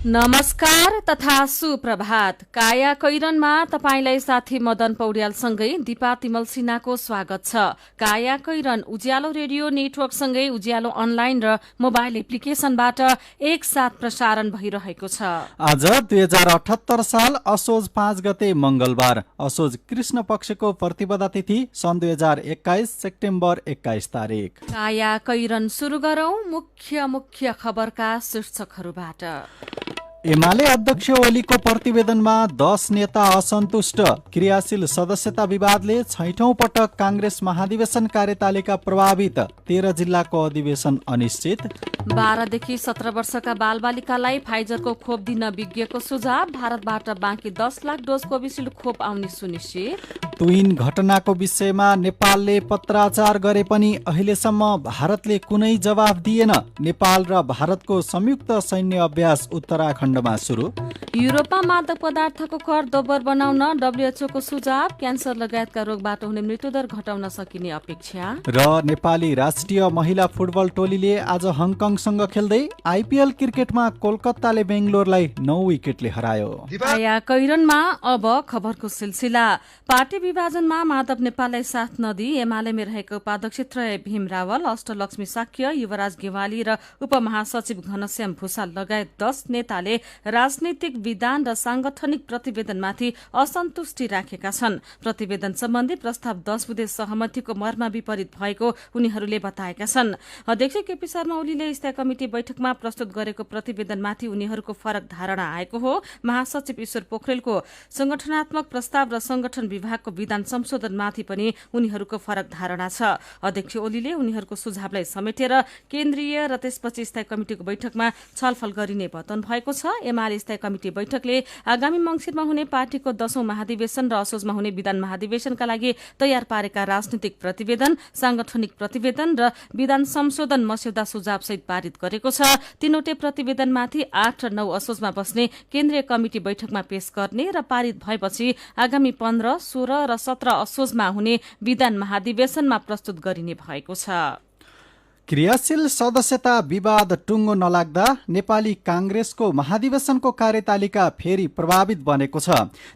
नमस्कार तथा सुप्रभात। काया कैरनमा तपाईंलाई साथी मदन पौड्यालसँगै दिपा तिमल सिन्हाको स्वागत छ। काया कैरन उज्यालो रेडियो नेटवर्कसँगै उज्यालो अनलाइन र मोबाइल एप्लिकेशनबाट एकसाथ प्रसारण भइरहेको छ। आज 2078 साल असोज 5 गते मंगलबार, असोज कृष्ण पक्षको प्रतिपदा तिथि सन् 2021 सेप्टेम्बर 21 तारिक। काया कैरन सुरु गरौं मुख्य खबरका शीर्षकहरूबाट। एमाले अध्यक्ष ओलीको प्रतिवेदनमा 10 नेता असन्तुष्ट। क्रियाशील सदस्यता विवादले 6औं पटक कांग्रेस महाधिवेशन कार्यतालिका प्रभावित। 13 जिल्लाको अधिवेशन अनिश्चित। 12 देखि 17 वर्षका बालबालिकालाई फाइजरको खोप दिन विज्ञको सुझाव। भारतबाट बाँकी 10 लाख डोज कोभिसिल्ड खोप आउने सुनिश्चित। ट्विन घटनाको विषयमा नेपालले पत्राचार गरे पनि अहिलेसम्म भारतले कुनै जवाफ दिएन। नेपाल र भारतको संयुक्त सैन्य अभ्यास उत्तराखण्डमा सुरु। युरोपमा मादक पदार्थको कर दोब्बर बनाउन डब्ल्युएचओ को सुझाव। क्यान्सर लगायतका रोगबाट हुने मृत्युदर घटाउन सकिने अपेक्षा। र नेपाली राष्ट्रिय महिला फुटबल टोलीले आज हङकङसँग खेल्दै आइपीएल क्रिकेटमा कोलकाताले बेंगलोरलाई 9 विकेटले हरायो। काया कैरनमा अब खबरको सिलसिला। पार्टी विभाजनमा माधव नेपाललाई साथ नदिई एमालेमा रहेको उपाध्यक्ष त्रय भीम रावल, अष्टलक्ष्मी साक्य, युवराज गेवाली र उपमहासचिव घनश्याम भूषाल लगायत 10 नेताले राजनीतिक विधान र सांगठनिक प्रतिवेदनमाथि असन्तुष्टि राखेका छन्। प्रतिवेदन सम्बन्धी प्रस्ताव 10 बुँदे सहमतिको मर्म विपरीत भएको उनीहरूले बताएका छन्। अध्यक्ष केपी शर्मा ओलीले स्थायी कमिटी बैठकमा प्रस्तुत गरेको प्रतिवेदनमाथि उनीहरूको फरक धारणा आएको हो। महासचिव ईश्वर पोखरेलको संगठनात्मक प्रस्ताव र संगठन विभागको विधान संशोधनमाथि पनि उनीहरूको फरक धारणा छ। अध्यक्ष ओलीले उनीहरूको सुझावलाई समेटेर केन्द्रीय र त्यसपछि स्थायी कमिटिको बैठकमा छलफल गरिने बताउनु भएको छ। एमाले स्थायी कमिटी बैठकले आगामी मंसिरमा हुने पार्टीको 10औं महाधिवेशन र असोजमा हुने विधान महाधिवेशनका लागि तयार पारेका राजनीतिक प्रतिवेदन, सांगठनिक प्रतिवेदन र विधान संशोधन मस्यौदा सुझावसहित पारित गरेको छ। तीनवटै प्रतिवेदनमाथि 8 र 9 असोजमा बस्ने केन्द्रीय कमिटी बैठकमा पेश गर्ने र पारित भएपछि आगामी 15, 16 र 17 असोजमा हुने विधान महाधिवेशनमा प्रस्तुत गरिने भएको छ। क्रियाशील सदस्यता विवाद टुङ्गो नलाग्दा नेपाली कांग्रेसको महाधिवेशनको कार्यतालिका फेरि प्रभावित बनेको छ।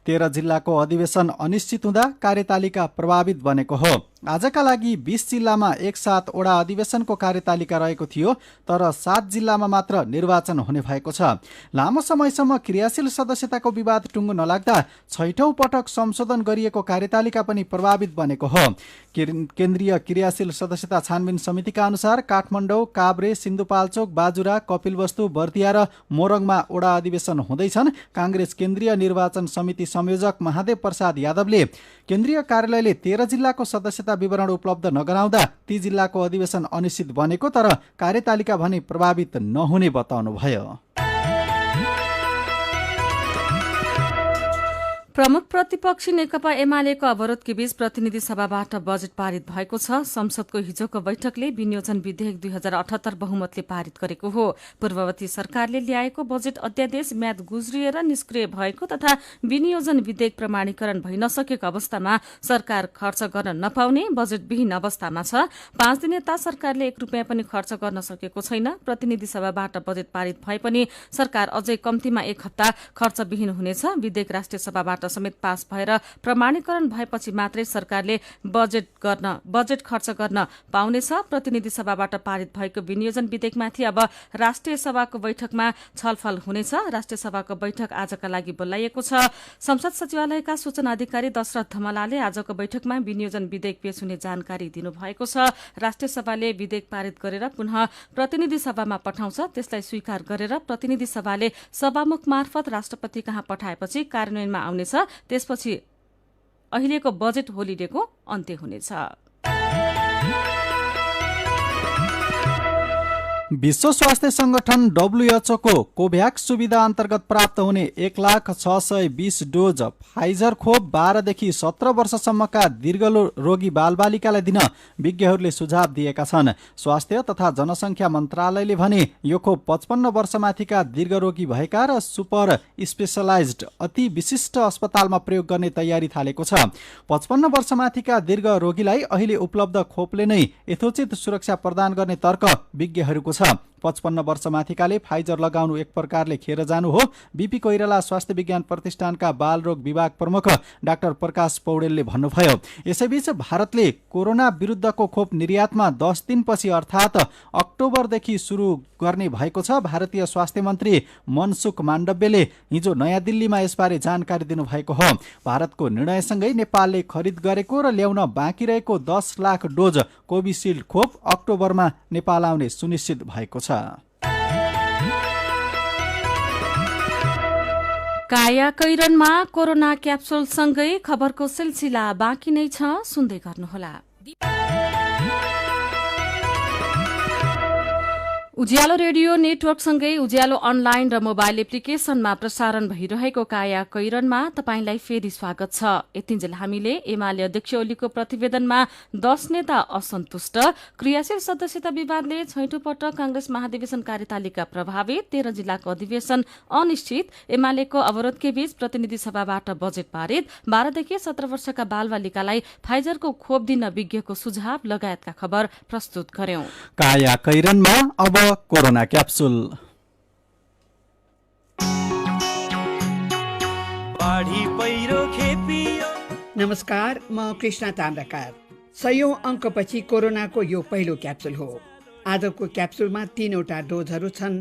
13 जिल्लाको अधिवेशन अनिश्चित हुँदा कार्यतालिका प्रभावित बनेको हो। आजका लागि 20 जिल्लामा एकसाथ वडा अधिवेशनको कार्यतालिका रहेको थियो, तर 7 जिल्लामा मात्र निर्वाचन हुने भएको छ। लामो समयसम्म क्रियाशील सदस्यताको विवाद टुङ्गो नलाग्दा 6औं पटक संशोधन गरिएको कार्यतालिका पनि प्रभावित बनेको हो। केन्द्रीय क्रियाशील सदस्यता छानबिन समितिका अनुसार काठमाडौँ, काभ्रे, सिन्धुपाल्चोक, बाजुरा, कपिलवस्तु, बर्दिया र मोरङमा वडा अधिवेशन हुँदैछन्। कांग्रेस केन्द्रीय निर्वाचन समिति संयोजक महादेव प्रसाद यादवले केन्द्रीय कार्यालयले 13 जिल्लाको सदस्यता विवरण उपलब्ध नगराउँदा ती जिल्लाको अधिवेशन अनिश्चित बनेको, तर कार्यतालिका भने प्रभावित नहुने बताउनुभयो। प्रमुख प्रतिपक्षी नेकपा एमालेको अवरोधको बीच प्रतिनिधि सभाबाट बजेट पारित भएको छ। संसदको हिजोको बैठकले विनियोजन विधेयक 2078 बहुमतले पारित गरेको हो। पूर्ववर्ती सरकारले ल्याएको बजेट अध्यादेश म्याद गुज्रिएर निष्क्रिय भएको तथा विनियोजन विधेयक प्रमाणीकरण भइ नसकेको अवस्थामा सरकार खर्च गर्न नपाउने बजेटविहीन अवस्थामा छ। 5 दिन यता सरकारले 1 रुपियाँ पनि खर्च गर्न सकेको छैन। प्रतिनिधि सभाबाट बजेट पारित भए पनि सरकार अझै कम्तीमा 1 हप्ता खर्चविहीन हुनेछ। विधेयक राष्ट्रिय सभाबाट समेत पास भएर प्रमाणीकरण भएपछि मात्रै सरकारले बजेट खर्च गर्न पाउनेछ। प्रतिनिधि सभाबाट पारित भएको विनियोजन विधेयकमाथि अब राष्ट्रिय सभाको बैठकमा छलफल हुनेछ। राष्ट्रिय सभाको बैठक आजका लागि बोलाइएको छ। संसद सचिवालयका सूचना अधिकारी दशरथ धमलाले आजको बैठकमा विनियोजन विधेयक पेश हुने जानकारी दिनुभएको छ। राष्ट्रिय सभाले विधेयक पारित गरेर पुनः प्रतिनिधि सभामा पठाउँछ। त्यसलाई स्वीकार गरेर प्रतिनिधि सभाले सभामुख मार्फत राष्ट्रपति कहाँ पठाएपछि कार्यान्वयनमा आउनेछ। त्यसपछि अहिलेको बजेट होलिडेको अन्त्य हुनेछ। विश्व स्वास्थ्य संगठन डब्ल्युएचओ को कोभ्याक्स सुविधा अन्तर्गत प्राप्त हुने 1,620 डोज फाइजर खोप 12 देखि 17 वर्षसम्मका दीर्घ रोगी बालबालिकालाई दिन विज्ञहरूले सुझाव दिएका छन्। स्वास्थ्य तथा जनसंख्या मन्त्रालयले भने यो खोप 55 वर्षमाथिका दीर्घ रोगी भएका र सुपर स्पेशलाइज्ड अति विशिष्ट अस्पतालमा प्रयोग गर्ने तयारी थालेको छ। 55 वर्षमाथिका दीर्घ रोगीलाई अहिले उपलब्ध खोपले नै यथोचित सुरक्षा प्रदान गर्ने तर्क विज्ञहरूको छ। 55 वर्षमाथिकाले फाइजर लगाउनु एक प्रकारले खेर जानु हो, बीपी कोइराला स्वास्थ्य विज्ञान प्रतिष्ठानका बालरोग विभाग प्रमुख डाक्टर प्रकाश पौडेलले भन्नुभयो। यसैबीच भारतले कोरोना विरुद्धको खोप निर्यातमा 10 दिनपछि अर्थात् अक्टोबरदेखि सुरु गर्ने भएको छ। भारतीय स्वास्थ्य मन्त्री मनसुख माण्डव्यले हिजो नयाँ दिल्लीमा यसबारे जानकारी दिनुभएको हो। भारतको निर्णयसँगै नेपालले खरिद गरेको र ल्याउन बाँकी रहेको 10 लाख डोज कोभिसिल्ड खोप अक्टोबरमा नेपाल आउने सुनिश्चित भएको छ। कायाकैरनमा कोरोना क्याप्सुलसँगै खबरको सिलसिला बाँकी नै छ, सुन्दै गर्नुहोला। उज्यालो रेडियो नेटवर्कसँगै उज्यालो अनलाइन र मोबाइल एप्लिकेशनमा प्रसारण भइरहेको काया कैरनमा तपाईंलाई फेरि स्वागत छ। यतिन्जेल हामीले एमाले अध्यक्ष ओलीको प्रतिवेदनमा 10 नेता असन्तुष्ट, क्रियाशील सदस्यता विवादले छैटौं पटक कांग्रेस महाधिवेशन कार्यतालिका प्रभावित, 13 जिल्लाको अधिवेशन अनिश्चित, एमालेको अवरोधकै बीच प्रतिनिधि सभाबाट बजेट पारित, 12 देखि 17 वर्षका बालबालिकालाई फाइजरको खोप दिन विज्ञको सुझाव लगायतका खबर प्रस्तुत गर्यौं। काया कैरनमा अब कोरोना क्याप्सुल। नमस्कार, म कृष्णा ताम्राकार। 100औं अङ्कपछि कोरोनाको यो पहिलो क्याप्सुल हो। आजको क्याप्सुलमा 3वटा डोजहरू छन्।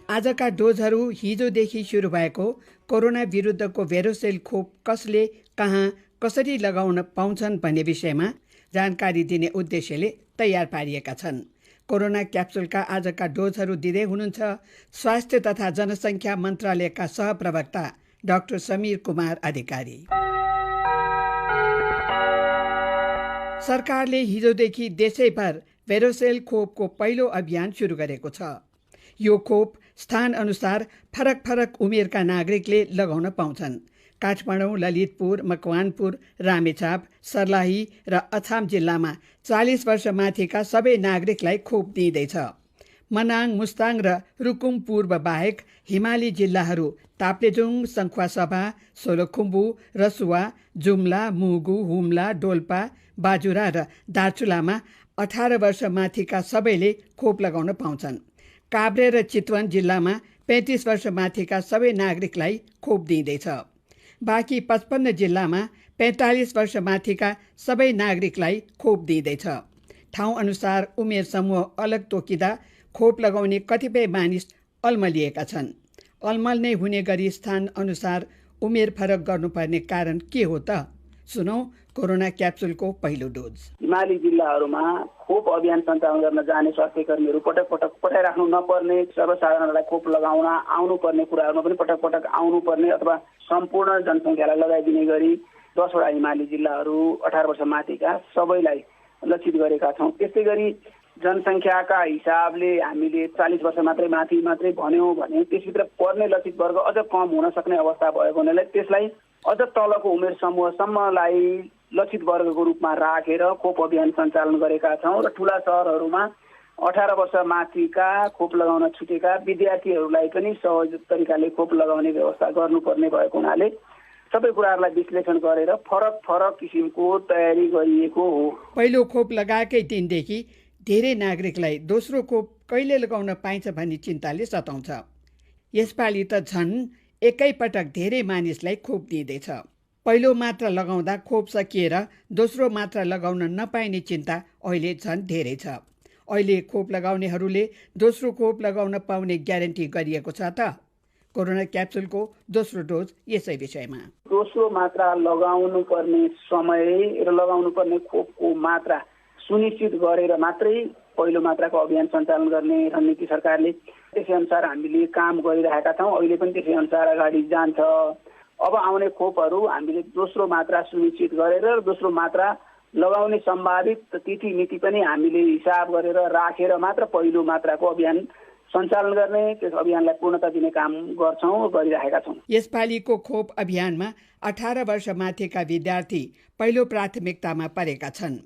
आजका डोजहरू हिजोदेखि सुरु भएको कोरोना विरुद्धको भेरोसेल खोप कसले कहाँ कसरी लगाउन पाउँछन् भन्ने विषयमा जानकारी दिने उद्देश्यले तयार पारिएका छन्। कोरोना क्याप्सुलका आजका डोजहरू दिँदै हुनुहुन्छ स्वास्थ्य तथा जनसङ्ख्या मन्त्रालयका सहप्रवक्ता डाक्टर समीर कुमार अधिकारी। सरकारले हिजोदेखि देशैभर भेरोसेल खोपको पहिलो अभियान सुरु गरेको छ। यो खोप स्थान अनुसार फरक फरक उमेरका नागरिकले लगाउन पाउँछन्। काठमाडौँ, ललितपुर, मकवानपुर, रामेछाप, सर्लाही र अछाम जिल्लामा 40 वर्ष माथिका सबै नागरिकलाई खोप दिइँदैछ। मनाङ, मुस्ताङ र रुकुम पूर्व बाहेक हिमाली जिल्लाहरू ताप्लेजुङ, सङ्खुवासभा, सोलुखुम्बु, रसुवा, जुम्ला, मुगु, हुम्ला, डोल्पा, बाजुरा र दार्चुलामा 18 वर्ष माथिका सबैले खोप लगाउन पाउँछन्। काभ्रे र चितवन जिल्लामा 35 वर्ष माथिका सबै नागरिकलाई खोप दिइँदैछ। बाँकी 55 जिल्लामा 45 वर्ष माथिका सबै नागरिकलाई खोप दिइँदैछ। ठाउँ अनुसार उमेर समूह अलग तोकिँदा खोप लगाउने कतिपय मानिस अल्मलिएका छन्। अल्मल्ने हुने गरी स्थान अनुसार उमेर फरक गर्नुपर्ने कारण के हो त? सुनौ कोरोना क्याप्सुलको पहिलो डोज। हिमाली जिल्लाहरूमा खोप अभियान सञ्चालन गर्न जाने स्वास्थ्य कर्मीहरू पटक पटक पठाइराख्नु नपर्ने, सर्वसाधारणलाई खोप लगाउन आउनुपर्ने कुराहरूमा पनि पटक पटक आउनुपर्ने अथवा सम्पूर्ण जनसङ्ख्यालाई लगाइदिने गरी 10 वटा हिमाली जिल्लाहरू 18 वर्ष माथिका सबैलाई लक्षित गरेका छौँ। त्यस्तै गरी जनसङ्ख्याका हिसाबले हामीले 40 वर्ष मात्रै भन्यौँ भने त्यसभित्र पर्ने लक्षित वर्ग अझ कम हुन सक्ने अवस्था भएको हुनाले त्यसलाई अझ तलको उमेर समूहसम्मलाई लक्षित वर्गको रूपमा राखेर खोप अभियान सञ्चालन गरेका छौँ र ठुला सहरहरूमा 18 वर्ष माथिका खोप लगाउन छुटेका विद्यार्थीहरूलाई पनि सहज तरिकाले खोप लगाउने व्यवस्था गर्नुपर्ने भएको हुनाले सबै कुराहरूलाई विश्लेषण गरेर फरक फरक किसिमको तयारी गरिएको हो। पहिलो खोप लगाएकै दिनदेखि धेरै नागरिकलाई दोस्रो खोप कहिले लगाउन पाइन्छ भन्ने चिन्ताले सताउँछ। यसपालि त झन् एकैपटक धेरै मानिसलाई खोप दिइँदैछ। पहिलो मात्रा लगाउँदा खोप सकिएर दोस्रो मात्रा लगाउन नपाइने चिन्ता अहिले झन् धेरै छ। अहिले खोप लगाउनेहरूले दोस्रो खोप लगाउन पाउने ग्यारेन्टी गरिएको छ त? कोरोना क्याप्सुलको दोस्रो डोज यसै विषयमा। दोस्रो मात्रा लगाउनु पर्ने समय र लगाउनु पर्ने खोपको मात्रा सुनिश्चित गरेर मात्रै पहिलो मात्राको अभियान सञ्चालन गर्ने रणनीति सरकारले त्यसै अनुसार हामीले काम गरिरहेका छौँ। अहिले पनि त्यसै अनुसार अगाडि जान्छ। अब आउने खोपहरू हामीले दोस्रो मात्रा सुनिश्चित गरेर दोस्रो मात्रा लगाउने सम्भावित तिथि मिति पनि हामीले हिसाब गरेर राखेर मात्र पहिलो मात्राको अभियान सञ्चालन गर्ने, त्यस अभियानलाई पूर्णता दिने काम गरिरहेका छौँ। यसपालिको खोप अभियानमा 18 वर्ष माथिका विद्यार्थी पहिलो प्राथमिकतामा परेका छन्।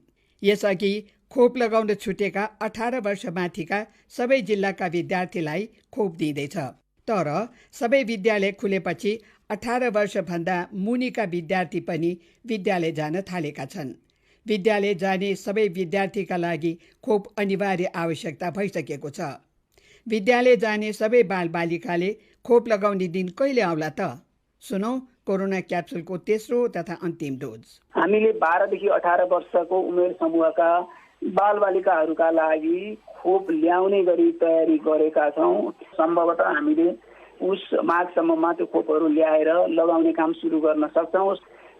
यसअघि खोप लगाउन छुटेका 18 वर्ष माथिका सबै जिल्लाका विद्यार्थीलाई खोप दिइँदैछ। तर सबै विद्यालय खुलेपछि 18 वर्षभन्दा मुनिका विद्यार्थी पनि विद्यालय जान थालेका छन्। विद्यालय जाने सबै विद्यार्थीका लागि खोप अनिवार्य आवश्यकता भइसकेको छ। विद्यालय जाने सबै बालबालिकाले खोप लगाउने दिन कहिले आउला त? सुनौ कोरोना क्याप्सुलको तेस्रो तथा अन्तिम डोज। हामीले 12 देखि 18 वर्षको उमेर समूहका बालबालिकाहरूका लागि खोप ल्याउने गरी तयारी गरेका छौँ। सम्भवतः हामीले उस माघसम्ममा त्यो खोपहरू ल्याएर लगाउने काम सुरु गर्न सक्छौँ।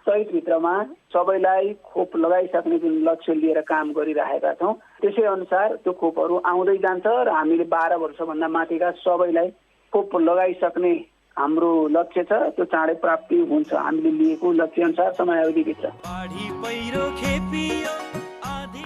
चैतभित्रमा सबैलाई खोप लगाइसक्ने जुन लक्ष्य लिएर काम गरिरहेका छौँ, त्यसै अनुसार त्यो खोपहरू आउँदै जान्छ र हामीले 12 वर्षभन्दा माथिका सबैलाई खोप लगाइसक्ने हाम्रो लक्ष्य छ। त्यो चाँडै प्राप्ति हुन्छ। हामीले लिएको लक्ष्य अनुसार समयावधिभित्र।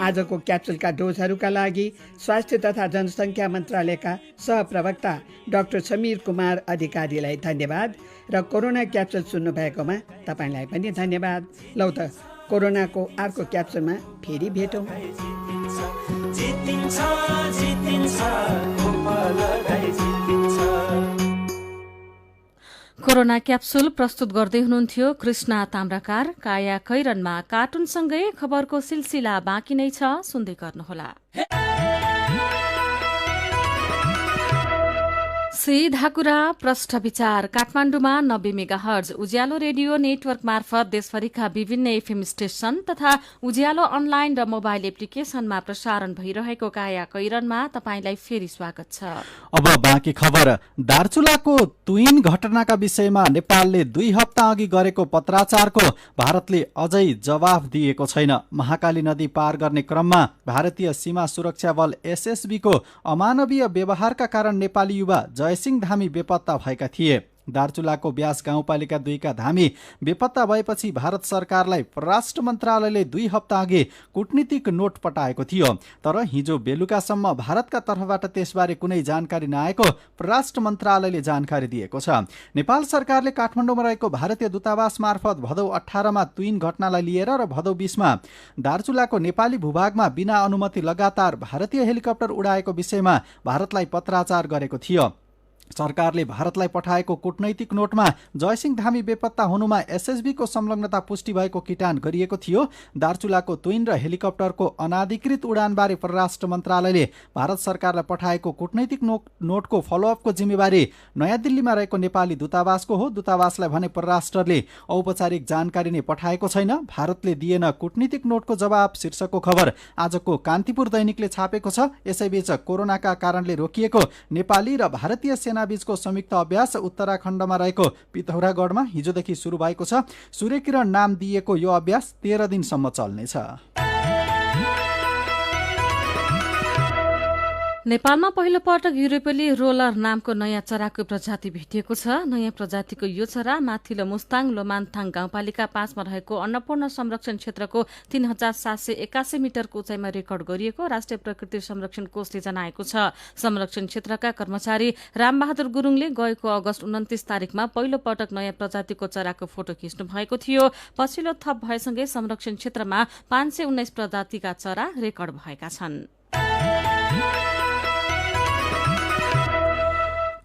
आजको क्याप्सुलका डोजहरूका लागि स्वास्थ्य तथा जनसङ्ख्या मन्त्रालयका सहप्रवक्ता डाक्टर समीर कुमार अधिकारीलाई धन्यवाद र कोरोना क्याप्सुल सुन्नुभएकोमा तपाईँलाई पनि धन्यवाद। लौ त कोरोनाको अर्को क्याप्सुलमा फेरि भेटौँ। कोरोना क्याप्सुल प्रस्तुत गर्दै हुनुहुन्थ्यो कृष्णा ताम्राकार। काया कैरनमा कार्टुनसँगै खबरको सिलसिला बाँकी नै छ, सुन्दै गर्नुहोला। सीधा कुरा प्रष्ट विचार। काठमाडौँमा 90 मेगाहर्ज उज्यालो रेडियो नेटवर्क मार्फत देशभरिका विभिन्न एफएम स्टेशन तथा उज्यालो अनलाइन र मोबाइल एप्लिकेशनमा प्रसारण भइरहेको काया कैरनमा तपाईंलाई फेरि स्वागत छ। अब बाँकी खबर। दार्चुलाको तुइन घटनाका विषयमा नेपालले 2 हप्ता अघि गरेको पत्राचारको भारतले अझै जवाफ दिएको छैन। महाकाली नदी पार गर्ने क्रममा भारतीय सीमा सुरक्षा बल एसएसबीको अमानवीय व्यवहारका कारण नेपाली युवा जयसिंह धामी बेपत्ता भएका थिए। दार्चुलाको ब्यास गाउँपालिका 2 का धामी बेपत्ता भएपछि भारत सरकारलाई परराष्ट्र मन्त्रालयले 2 हप्ता अघि कूटनीतिक नोट पठाएको थियो। तर हिजो बेलुकासम्म भारतका तर्फबाट त्यसबारे कुनै जानकारी नआएको परराष्ट्र मन्त्रालयले जानकारी दिएको छ। नेपाल सरकारले काठमाडौँमा रहेको भारतीय दूतावास मार्फत भदौ 18 मा तुइन घटनालाई लिएर र भदौ 20 मा दार्चुलाको नेपाली भूभागमा बिना अनुमति लगातार भारतीय हेलिकप्टर उडाएको विषयमा भारतलाई पत्राचार गरेको थियो। सरकारले भारतलाई पठाएको कूटनैतिक नोटमा जयसिंह धामी बेपत्ता हुनुमा एसएसबीको संलग्नता पुष्टि भएको किटान गरिएको थियो। दार्चुलाको तुइन र हेलिकप्टरको अनाधिकृत उडानबारे परराष्ट्र मन्त्रालयले भारत सरकारलाई पठाएको कूटनैतिक नोटको फलोअपको जिम्मेवारी नयाँ दिल्लीमा रहेको नेपाली दूतावासको हो। दूतावासलाई भने परराष्ट्रले औपचारिक जानकारी नै पठाएको छैन। भारतले दिएन कूटनीतिक नोटको जवाब शीर्षकको खबर आजको कान्तिपुर दैनिकले छापेको छ। यसैबीच कोरोनाका कारणले रोकिएको नेपाली र भारतीय सेना बीचको संयुक्त अभ्यास उत्तराखण्डमा रहेको पिथौरागढमा हिजोदेखि सुरु भएको छ। सूर्यकिरण नाम दिएको यो अभ्यास 13 दिनसम्म चल्नेछ। नेपालमा पहिलो पटक युरोपेली रोलर नामको नयाँ चराको प्रजाति भेटिएको छ। नयाँ प्रजातिको यो चरा माथिल्लो मुस्ताङ लोमान्थाङ गाउँपालिका 5 मा रहेको अन्नपूर्ण संरक्षण क्षेत्रको 3781 मिटरको उचाइमा रेकर्ड गरिएको राष्ट्रिय प्रकृति संरक्षण कोषले जनाएको छ। संरक्षण क्षेत्रका कर्मचारी रामबहादुर गुरुङले गएको अगस्त 29 तारिकमा पहिलो पटक नयाँ प्रजातिको चराको फोटो खिच्नु भएको थियो। पछिल्लो थप भएसँगै संरक्षण क्षेत्रमा 519 प्रजातिका चरा रेकर्ड भएका छन्।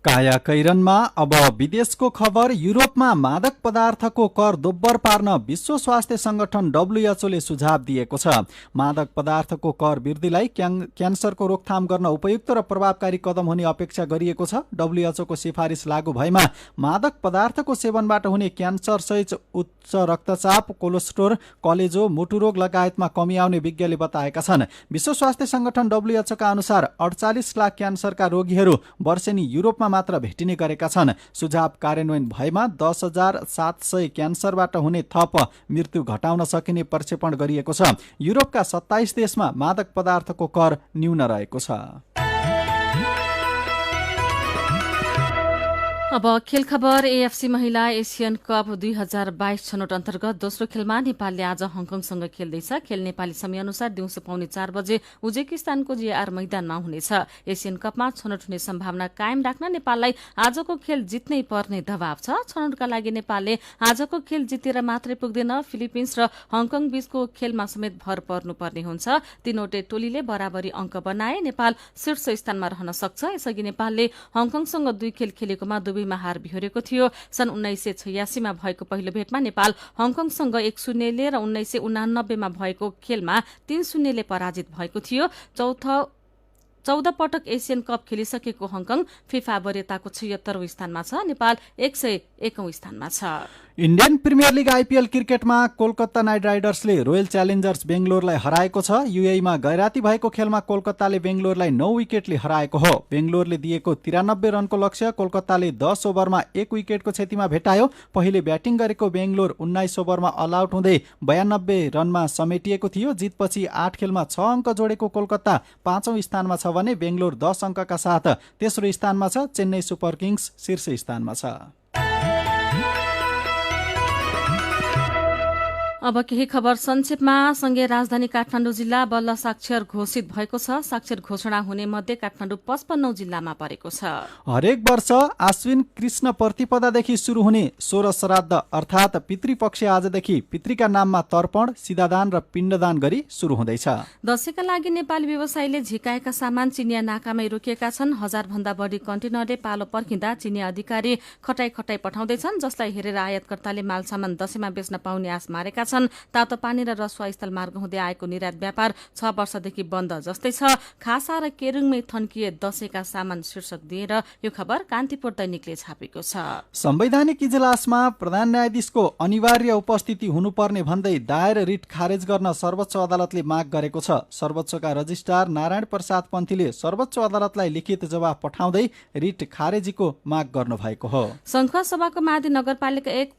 काया कैरनमा अब विदेशको खबर। युरोपमा मादक पदार्थको कर दोब्बर पार्न विश्व स्वास्थ्य संगठन डब्ल्युएचओले सुझाव दिएको छ। मादक पदार्थको कर वृद्धिलाई क्यान्सरको रोकथाम गर्न उपयुक्त र प्रभावकारी कदम हुने अपेक्षा गरिएको छ। डब्ल्युएचओको सिफारिस लागू भएमा मादक पदार्थको सेवनबाट हुने क्यान्सर सहित उच्च रक्तचाप, कोलेस्ट्रोल, कलेजो, मुटुरोग लगायतमा कमी आउने विज्ञले बताएका छन्। विश्व स्वास्थ्य संगठन डब्ल्युएचओका अनुसार 48 लाख क्यान्सरका रोगीहरू वर्षेनी युरोपमा मात्र भेटिने गरेका छन्। सुझाव कार्यान्वयन भएमा 10,700 क्यान्सरबाट हुने थप मृत्यु घटाउन सकिने प्रक्षेपण गरिएको छ। युरोपका 27 देशमा मादक पदार्थको कर न्यून रहेको छ। अब खेल खबर। एएफसी महिला एसियन कप 2022 छनौट अन्तर्गत दोस्रो खेलमा नेपालले आज हङकङसँग खेल्दैछ। खेल नेपाली समयअनुसार दिउँसो 4:30 बजे उज्बेकिस्तानको जेआर मैदानमा हुनेछ। एसियन कपमा छनौट हुने सम्भावना कायम राख्न नेपाललाई आजको खेल जित्नै पर्ने दबाव छ। छनौटका लागि नेपालले आजको खेल जितेर मात्रै पुग्दैन, फिलिपिन्स र हङकङ बीचको खेलमा समेत भर पर्नुपर्ने हुन्छ। तीनवटै टोलीले बराबरी अङ्क बनाए नेपाल शीर्ष स्थानमा रहन सक्छ। यसअघि नेपालले हङकङसँग 2 खेल खेलेकोमा दुवैमा हार बिहोरेको थियो। सन् 1986 मा भएको पहिलो भेटमा नेपाल हङकङसँग 1-0 र 1989 मा भएको खेलमा 3-0 ले पराजित भएको थियो। 14 पटक एसियन कप खेलिसकेको हङकङ फिफा वरियताको 76औं स्थानमा छ। नेपाल 101औं स्थानमा छ। इन्डियन प्रिमियर लिग आइपीएल क्रिकेटमा कोलकाता नाइट राइडर्सले रोयल च्यालेन्जर्स बेंगलोरलाई हराएको छ। युएईमा गैराती भएको खेलमा कोलकाताले बेंगलोरलाई 9 विकेटले हराएको हो। बेंगलोरले दिएको 93 रनको लक्ष्य कोलकाताले 10 ओभरमा 1 विकेटको क्षतिमा भेटायो। पहिले ब्याटिङ गरेको बेंगलोर 19 ओभरमा अल आउट हुँदै 92 रनमा समेटिएको थियो। जितपछि 8 खेलमा 6 अङ्क जोडेको कोलकाता 5औं स्थानमा छ भने बेंगलोर 10 अङ्कका साथ तेस्रो स्थानमा छ। चेन्नई सुपर किङ्स शीर्ष स्थानमा छ। अब केही खबर संक्षेपमा। सँगै राजधानी काठमाडौँ जिल्ला बल्ल साक्षर घोषित भएको छ। साक्षर घोषणा हुने मध्ये काठमाडौँ 55औं जिल्लामा परेको छ। हरेक वर्ष आश्विन कृष्ण प्रतिपदादेखि शुरू हुने 16 श्राद्ध अर्थात् पितृपक्ष आजदेखि पितृका नाममा तर्पण, सिधादान र पिण्डदान गरी शुरू हुँदैछ। दशैंका लागि नेपाली व्यवसायीले झिकाएका सामान चिनिया नाकामै रोकिएका छन्। 1000 भन्दा बढी कन्टेनरले पालो पर्खिँदा चिनिया अधिकारी खटाई पठाउँदैछन्, जसलाई हेरेर आयातकर्ताले माल सामान दशैंमा बेच्न पाउने आश मारेका छन्। तातो पानी र रसुवा स्थल मार्ग हुँदै आएको निर्यात व्यापार 6 वर्षदेखि बन्द जस्तै छ। खासा र केरुङमै थन्किए दशैंका सामान शीर्षक दिएर यो खबर कान्तिपुर दैनिकले छापेको छ। संवैधानिक इजलासमा प्रधान न्यायाधीशको अनिवार्य उपस्थिति हुनुपर्ने भन्दै दायर रिट खारेज गर्न सर्वोच्च अदालतले माग गरेको छ। सर्वोच्चका रजिस्ट्रार नारायण प्रसाद पन्थीले सर्वोच्च अदालतलाई लिखित जवाफ पठाउँदै रिट खारेजीको माग गर्नुभएको हो। संखुवा सभाको माथि नगरपालिका 1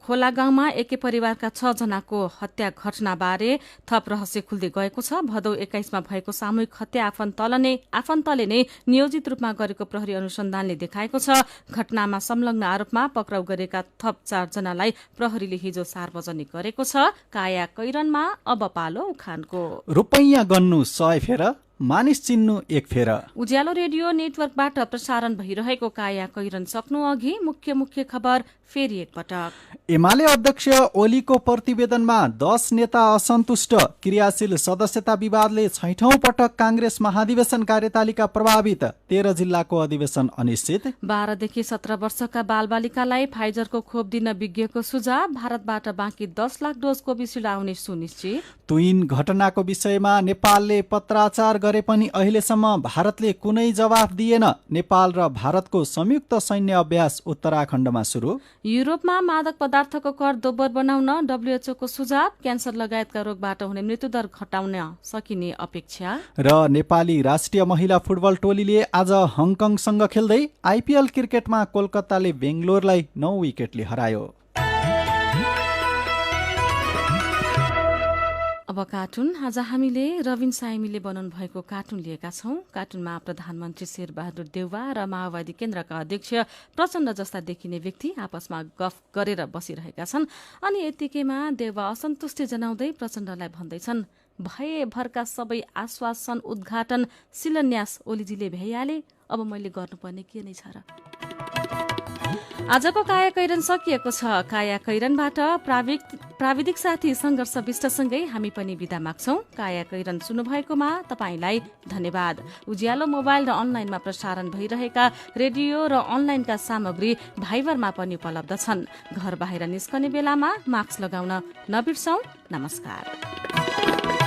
खोला गाउँमा एकै परिवारका 6 जनाको हत्या घटनाबारे थप रहस्य खुल्दै गएको छ। भदौ 21 मा भएको सामूहिक हत्या आफन्तले नै नियोजित रूपमा गरेको प्रहरी अनुसन्धानले देखाएको छ। घटनामा संलग्न आरोपमा पक्राउ गरेका थप 4 जनालाई प्रहरीले हिजो सार्वजनिक गरेको छ। काया कैरनमा अब पालो उखानको। रुपैयाँ गन्नु 100 फेर, मानिस चिन्नु 1 फेर। उज्यालो रेडियो नेटवर्कबाट प्रसारण भइरहेको काया कैरन सक्नु अघि मुख्य खबर फेरि एकपटक। एमाले अध्यक्ष ओलीको प्रतिवेदनमा 10 नेता असन्तुष्ट। क्रियाशील सदस्यता विवादले 6औं पटक कांग्रेस महाधिवेशन कार्यतालिका प्रभावित। 13 जिल्लाको अधिवेशन अनिश्चित। 12 देखि 17 वर्षका बालबालिकालाई फाइजरको खोप दिन विज्ञको सुझाव। भारतबाट बाँकी 10 लाख डोज कोभिसिल्ड आउने सुनिश्चित। तुइन घटनाको विषयमा नेपालले पत्राचार गरे पनि अहिलेसम्म भारतले कुनै जवाफ दिएन। नेपाल र भारतको संयुक्त सैन्य अभ्यास उत्तराखण्डमा सुरु। युरोपमा मादक पदार्थको कर दोब्बर बनाउन WHO को सुझाव। क्यान्सर लगायतका रोगबाट हुने मृत्युदर घटाउन सकिने अपेक्षा। र नेपाली राष्ट्रिय महिला फुटबल टोलीले आज हङकङसँग खेल्दै आइपीएल क्रिकेटमा कोलकाताले बेंगलोरलाई 9 विकेटले हरायो। अब कार्टुन। आज हामीले रविन साइमीले बनाउनु भएको कार्टुन लिएका छौं। कार्टुनमा प्रधानमन्त्री शेरबहादुर देउवा र माओवादी केन्द्रका अध्यक्ष प्रचण्ड जस्ता देखिने व्यक्ति आपसमा गफ गरेर बसिरहेका छन्। अनि यतिकैमा देउवा असन्तुष्टि जनाउँदै प्रचण्डलाई भन्दैछन्, भएभरका सबै आश्वासन उद्घाटन शिलान्यास ओलीजीले भ्याइहाले, अब मैले गर्नुपर्ने के नै छ र। आजको काया कैरन सकिएको छ। काया कैरनबाट प्राविधिक साथी संघर्ष विष्टसँगै हामी पनि बिदा माग्छौं। काया कैरन सुन्नुभएकोमा तपाईलाई धन्यवाद। उज्यालो मोबाइल र अनलाइनमा प्रसारण भइरहेका रेडियो र अनलाइनका सामग्री भाइबरमा पनि उपलब्ध छन्। घर बाहिर निस्कने बेलामा मास्क लगाउन नबिर्सौं। नमस्कार।